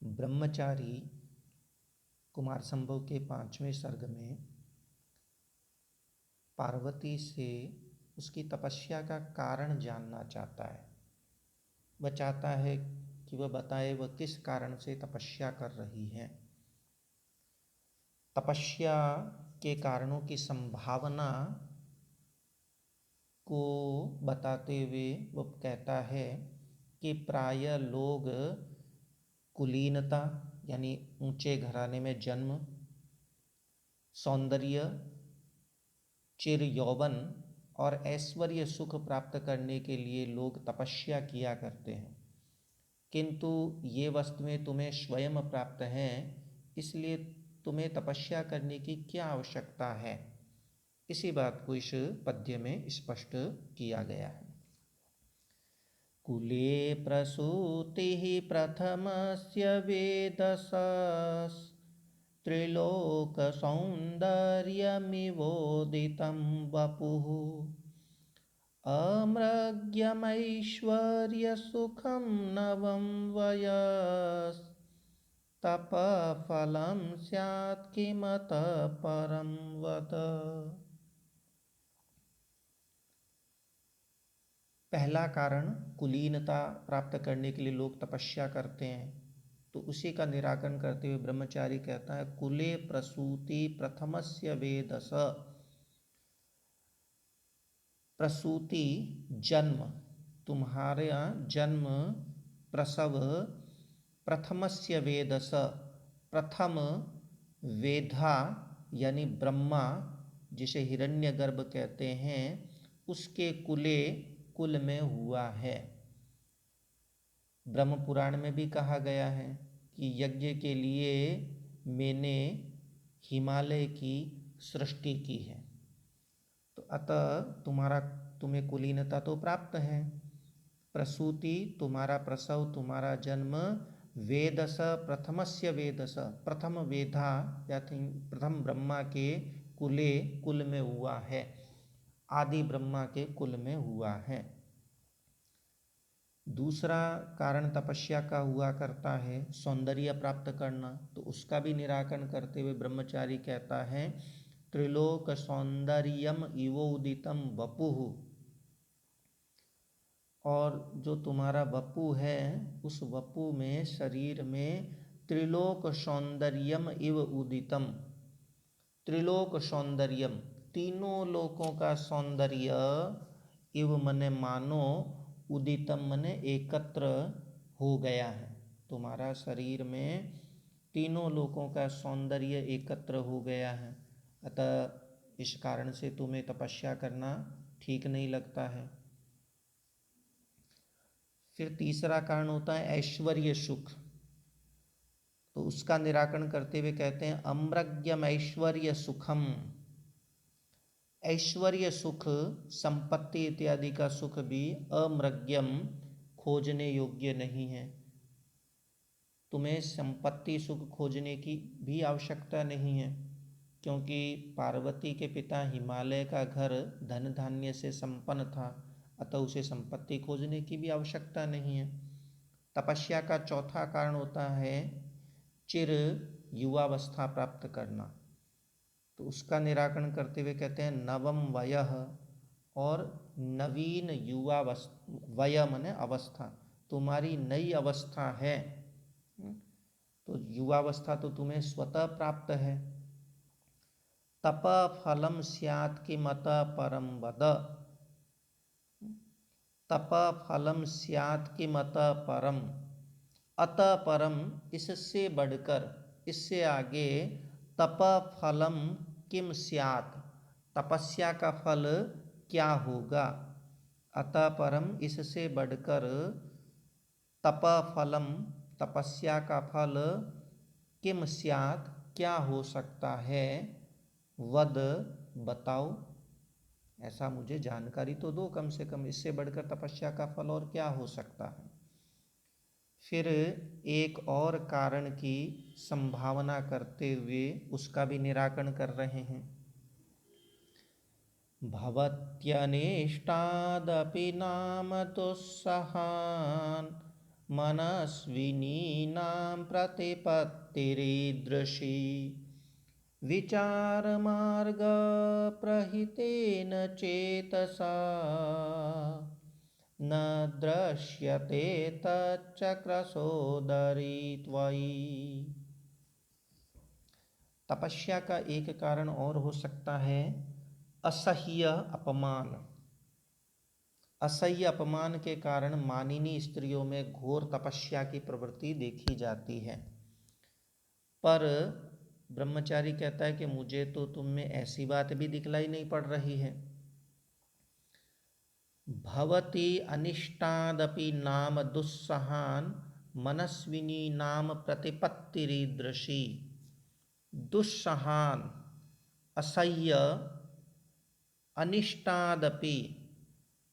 ब्रह्मचारी कुमार संभव के 5वें सर्ग में पार्वती से उसकी तपस्या का कारण जानना चाहता है। वह चाहता है कि वह बताए वह किस कारण से तपस्या कर रही है। तपस्या के कारणों की संभावना को बताते हुए वह कहता है कि प्रायः लोग कुलीनता यानी ऊंचे घराने में जन्म, सौंदर्य, चिर यौवन और ऐश्वर्य सुख प्राप्त करने के लिए लोग तपस्या किया करते हैं, किंतु ये वस्तुएं तुम्हें स्वयं प्राप्त हैं, इसलिए तुम्हें तपस्या करने की क्या आवश्यकता है। इसी बात को इस पद्य में स्पष्ट किया गया है। कुले प्रसूतिः प्रथमस्य वेदसस् त्रिलोकसौन्दर्यमिवोदितं वपुः अमृग्यमैश्वर्यसुखं नवं वयस्तपफलं स्यात् किमतः परं वद। पहला कारण कुलीनता प्राप्त करने के लिए लोग तपस्या करते हैं, तो उसी का निराकरण करते हुए ब्रह्मचारी कहता है कुले प्रसूति प्रथमस्य वेदस। प्रसूति जन्म, तुम्हारे जन्म प्रसव, प्रथमस्य वेदस प्रथम वेधा यानी ब्रह्मा जिसे हिरण्यगर्भ कहते हैं उसके कुल में हुआ है। ब्रह्म पुराण में भी कहा गया है कि यज्ञ के लिए मैंने हिमालय की सृष्टि की है, तो अतः तुम्हें कुलीनता तो प्राप्त है। प्रसूति तुम्हारा प्रसव, तुम्हारा जन्म, वेदस प्रथमस्य वेदस प्रथम वेधा या प्रथम ब्रह्मा के कुल में हुआ है, आदि ब्रह्मा के कुल में हुआ है। दूसरा कारण तपस्या का हुआ करता है सौंदर्य प्राप्त करना, तो उसका भी निराकरण करते हुए ब्रह्मचारी कहता है त्रिलोक सौंदर्यम इवोदितम वपुः। और जो तुम्हारा वपु है उस वपु में शरीर में त्रिलोक सौंदर्यम इव उदितम, त्रिलोक सौंदर्यम तीनों लोकों का सौंदर्य, इव मने मानो, उदितम मने एकत्र हो गया है। तुम्हारा शरीर में तीनों लोकों का सौंदर्य एकत्र हो गया है, अतः इस कारण से तुम्हें तपस्या करना ठीक नहीं लगता है। फिर तीसरा कारण होता है ऐश्वर्य सुख, तो उसका निराकरण करते हुए कहते हैं अमृग्यम ऐश्वर्य सुखम। ऐश्वर्य सुख, संपत्ति इत्यादि का सुख भी अमृग्यम खोजने योग्य नहीं है। तुम्हें संपत्ति सुख खोजने की भी आवश्यकता नहीं है, क्योंकि पार्वती के पिता हिमालय का घर धन धान्य से संपन्न था, अतः उसे संपत्ति खोजने की भी आवश्यकता नहीं है। तपस्या का चौथा कारण होता है चिर युवावस्था प्राप्त करना, तो उसका निराकरण करते हुए कहते हैं नवम वयः, और नवीन वय माने अवस्था, तुम्हारी नई अवस्था है, तो युवावस्था तो तुम्हें स्वतः प्राप्त है। तप फलम स्यात् किमतः परम वद, तप फलम स्यात् किमतः परम, अतः परम इससे बढ़कर, इससे आगे, तप फलम किम स्यात् तपस्या का फल क्या होगा, अतः परम इससे बढ़कर, तप फलम तपस्या का फल, किम स्यात् क्या हो सकता है, वद बताओ, ऐसा मुझे जानकारी तो दो कम से कम, इससे बढ़कर तपस्या का फल और क्या हो सकता है। फिर एक और कारण की संभावना करते हुए उसका भी निराकरण कर रहे हैं। भवत्यनिष्टादपि नाम दुस्सहान् मनस्विनीनां प्रतिपत्तिरीदृशी विचारमार्गप्रहितेन चेतसा न दृश्यते तच्चक्रसोदरी त्वयि। तपस्या का एक कारण और हो सकता है असह्य अपमान। असह्य अपमान के कारण मानिनी स्त्रियों में घोर तपस्या की प्रवृत्ति देखी जाती है। पर ब्रह्मचारी कहता है कि मुझे तो तुम में ऐसी बात भी दिखलाई नहीं पड़ रही है। भवती अनिष्टादपि नाम दुस्सहान मनस्विनी नाम प्रतिपत्तिरीदृशी। दुस्सहान असह्य, अनिष्टादपि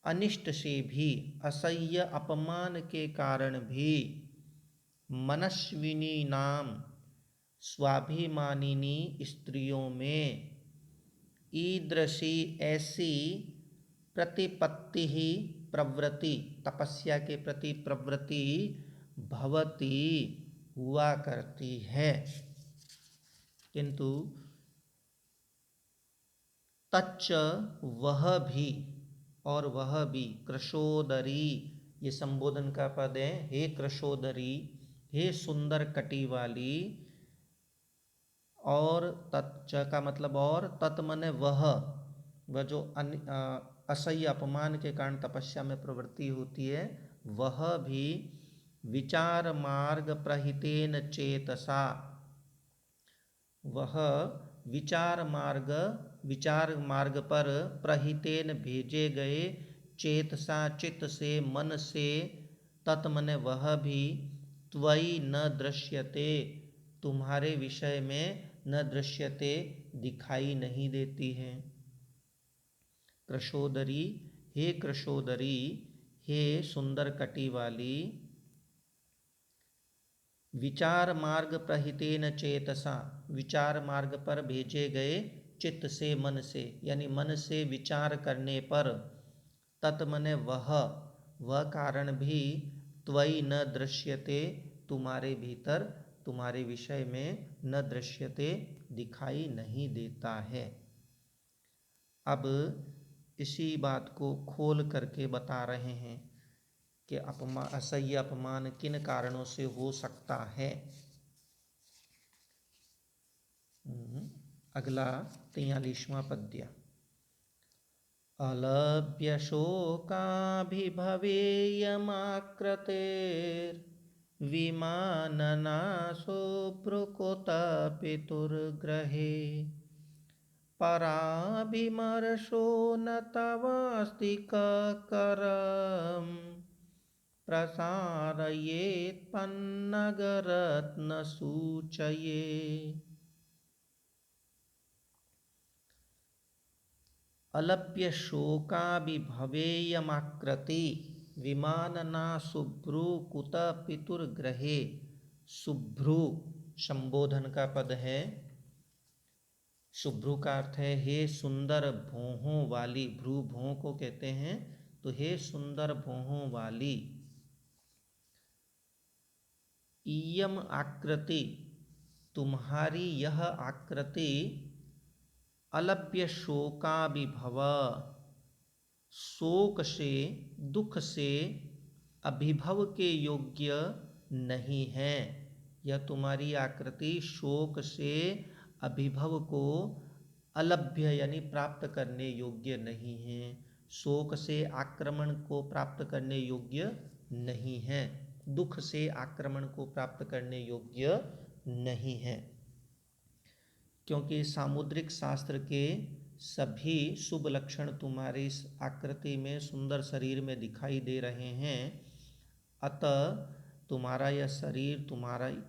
अनिष्ट से भी, असह्य अपमान के कारण भी, मनस्विनी नाम स्वाभिमानिनी स्त्रियों में ईदृशी ऐसी प्रतिपत्ति ही प्रवृत्ति, तपस्या के प्रति प्रवृत्ति भवती हुआ करती है। किंतु तच्च वह भी, और वह भी, कृशोदरी ये संबोधन का पद है। हे कृशोदरी, हे सुंदर कटी वाली। और तच्च का मतलब और, तत् मने वह जो असह्य अपमान के कारण तपस्या में प्रवृत्ति होती है, वह भी विचार मार्ग प्रहितेन चेतसा, वह विचार मार्ग पर प्रहितेन भेजे गए चेतसा चित्त से, मन से, तत्मने वह भी, त्वयि न दृश्यते तुम्हारे विषय में, न दृश्यते दिखाई नहीं देती है। कृशोदरी, हे कृशोदरी, हे सुंदर कटी वाली। विचार मार्ग प्रहितेन चेतसा, विचार मार्ग पर भेजे गए चित्त से, मन से, यानी मन से विचार करने पर, तत्मने वह कारण भी, त्वयि न दृश्यते तुम्हारे भीतर, तुम्हारे विषय में, न दृश्यते दिखाई नहीं देता है। अब इसी बात को खोल करके बता रहे हैं कि असह्य अपमान किन कारणों से हो सकता है। अगला 43वां पद्य। अलभ्य शोकाभिभवेयमाकृतेर्विमाननाशो भ्रुकुटपितुर्ग्रहे पराभिमर्शो न तवास्ति ककरम् प्रसारयेत्पन्नगरत्नसूचये। अलभ्य शोकाभिभवेयमाकृति विमानना शुभ्रुकुट पितुर्ग्रहे। शुभ्रु संबोधन का पद है। शुभ्रु का अर्थ है हे सुंदर भौहों वाली, भ्रू भौं को कहते हैं, तो हे सुंदर भौहों वाली। इयम आकृति, तुम्हारी यह आकृति, अलभ्य शोकाभिभव, शोक से, दुख से, अभिभव के योग्य नहीं है। यह तुम्हारी आकृति शोक से अभिभव को, अलभ्य यानी प्राप्त करने योग्य नहीं है, शोक से आक्रमण को प्राप्त करने योग्य नहीं है, दुख से आक्रमण को प्राप्त करने योग्य नहीं है। क्योंकि सामुद्रिक शास्त्र के सभी शुभ लक्षण तुम्हारी इस आकृति में, सुंदर शरीर में दिखाई दे रहे हैं, अतः तुम्हारा यह शरीर,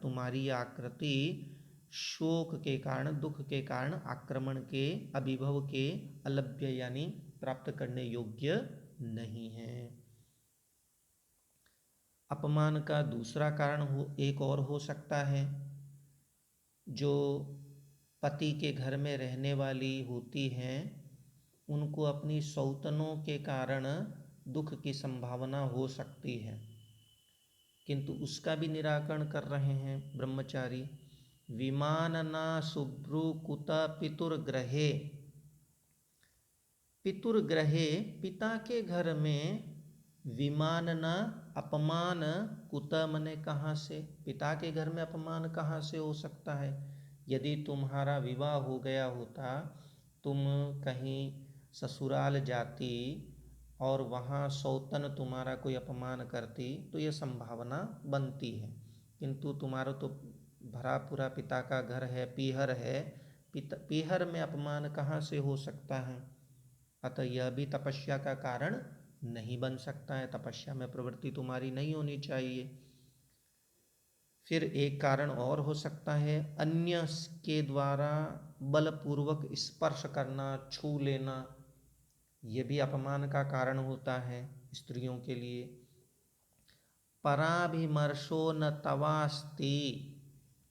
तुम्हारी आकृति शोक के कारण, दुख के कारण, आक्रमण के, अभिभव के, अलभ्य यानी प्राप्त करने योग्य नहीं है। अपमान का दूसरा कारण एक और हो सकता है। जो पति के घर में रहने वाली होती हैं, उनको अपनी सौतनों के कारण दुख की संभावना हो सकती है। किंतु उसका भी निराकरण कर रहे हैं ब्रह्मचारी। विमानना शुभ्रु कुत पितुर्ग्रहे, पितुर्ग्रहे पिता के घर में, विमानना अपमान, कुत मने कहाँ से, पिता के घर में अपमान कहाँ से हो सकता है। यदि तुम्हारा विवाह हो गया होता, तुम कहीं ससुराल जाती और वहाँ सौतन तुम्हारा कोई अपमान करती तो ये संभावना बनती है, किंतु तुम्हारा तो भरा पूरा पिता का घर है, पीहर है, पीहर में अपमान कहाँ से हो सकता है। अतः यह भी तपस्या का कारण नहीं बन सकता है, तपस्या में प्रवृत्ति तुम्हारी नहीं होनी चाहिए। फिर एक कारण और हो सकता है, अन्य के द्वारा बलपूर्वक स्पर्श करना, छू लेना, ये भी अपमान का कारण होता है स्त्रियों के लिए। पराभिमर्शो न तवास्ति,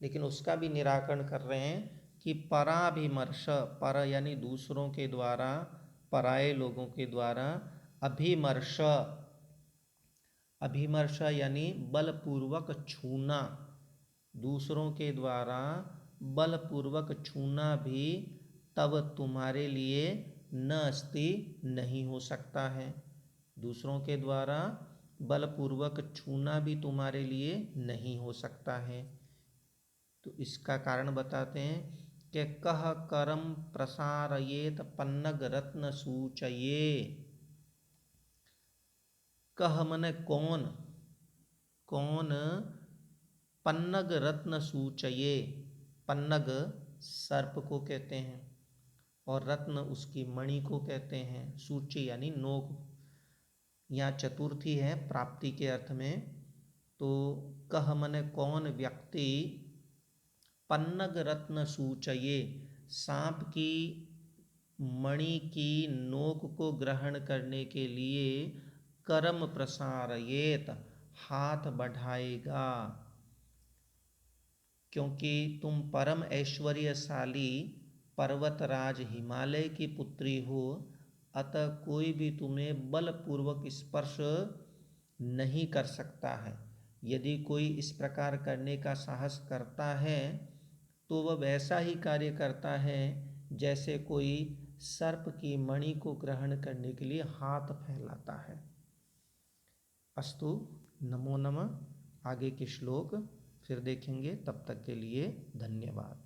लेकिन उसका भी निराकरण कर रहे हैं कि पराभिमर्श, पर यानी दूसरों के द्वारा, पराये लोगों के द्वारा, अभिमर्श, अभिमर्श यानी बलपूर्वक छूना, दूसरों के द्वारा बलपूर्वक छूना भी तब तुम्हारे लिए न अस्ति, नहीं हो सकता है। दूसरों के द्वारा बलपूर्वक छूना भी तुम्हारे लिए नहीं हो सकता है। तो इसका कारण बताते हैं कि कह करम प्रसारयेत पन्नग रत्न सूचये। कह मने कौन, कौन, पन्नग रत्न सूचये, पन्नग सर्प को कहते हैं और रत्न उसकी मणि को कहते हैं, सूची यानी नोक, यहाँ चतुर्थी है प्राप्ति के अर्थ में। तो कह मने कौन व्यक्ति, पन्नग रत्न सूचये, सांप की मणि की नोक को ग्रहण करने के लिए करम प्रसारयेत, हाथ बढ़ाएगा, क्योंकि तुम परम ऐश्वर्यशाली पर्वतराज हिमालय की पुत्री हो, अतः कोई भी तुम्हें बलपूर्वक स्पर्श नहीं कर सकता है। यदि कोई इस प्रकार करने का साहस करता है तो वह वैसा ही कार्य करता है जैसे कोई सर्प की मणि को ग्रहण करने के लिए हाथ फैलाता है। अस्तु, नमो नमः। आगे के श्लोक फिर देखेंगे, तब तक के लिए धन्यवाद।